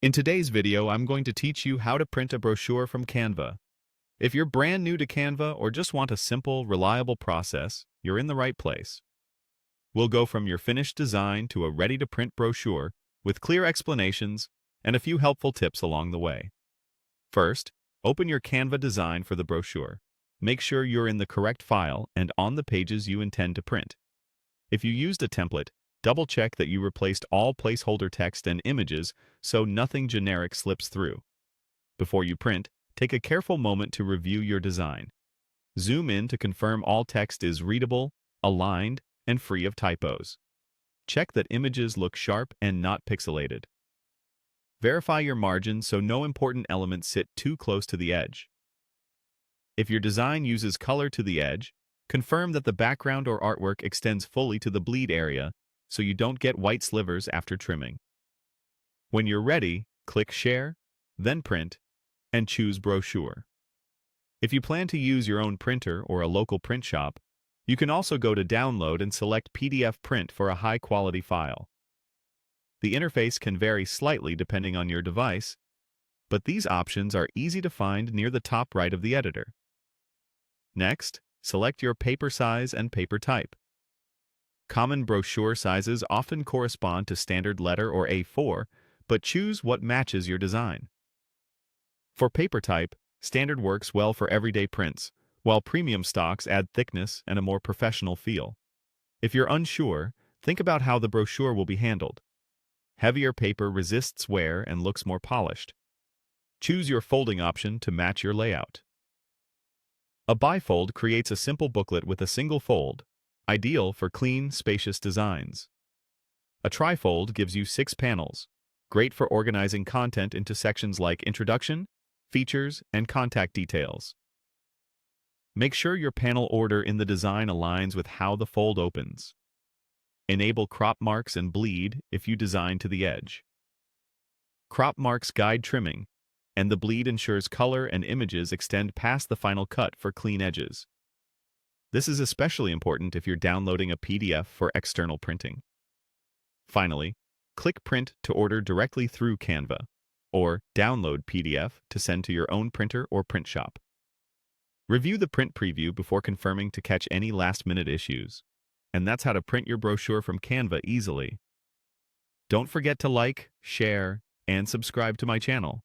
In today's video, I'm going to teach you how to print a brochure from Canva. If you're brand new to Canva or just want a simple, reliable process, you're in the right place. We'll go from your finished design to a ready-to-print brochure with clear explanations and a few helpful tips along the way. First, open your Canva design for the brochure. Make sure you're in the correct file and on the pages you intend to print. If you used a template, double-check that you replaced all placeholder text and images so nothing generic slips through. Before you print, take a careful moment to review your design. Zoom in to confirm all text is readable, aligned, and free of typos. Check that images look sharp and not pixelated. Verify your margins so no important elements sit too close to the edge. If your design uses color to the edge, confirm that the background or artwork extends fully to the bleed area so you don't get white slivers after trimming. When you're ready, click Share, then Print, and choose Brochure. If you plan to use your own printer or a local print shop, you can also go to Download and select PDF Print for a high-quality file. The interface can vary slightly depending on your device, but these options are easy to find near the top right of the editor. Next, select your paper size and paper type. Common brochure sizes often correspond to standard letter or A4, but choose what matches your design. For paper type, standard works well for everyday prints, while premium stocks add thickness and a more professional feel. If you're unsure, think about how the brochure will be handled. Heavier paper resists wear and looks more polished. Choose your folding option to match your layout. A bifold creates a simple booklet with a single fold, ideal for clean, spacious designs. A trifold gives you 6 panels, great for organizing content into sections like Introduction, Features, and Contact Details. Make sure your panel order in the design aligns with how the fold opens. Enable crop marks and bleed if you design to the edge. Crop marks guide trimming, and the bleed ensures color and images extend past the final cut for clean edges. This is especially important if you're downloading a PDF for external printing. Finally, click Print to order directly through Canva, or download PDF to send to your own printer or print shop. Review the print preview before confirming to catch any last-minute issues. And that's how to print your brochure from Canva easily. Don't forget to like, share, and subscribe to my channel.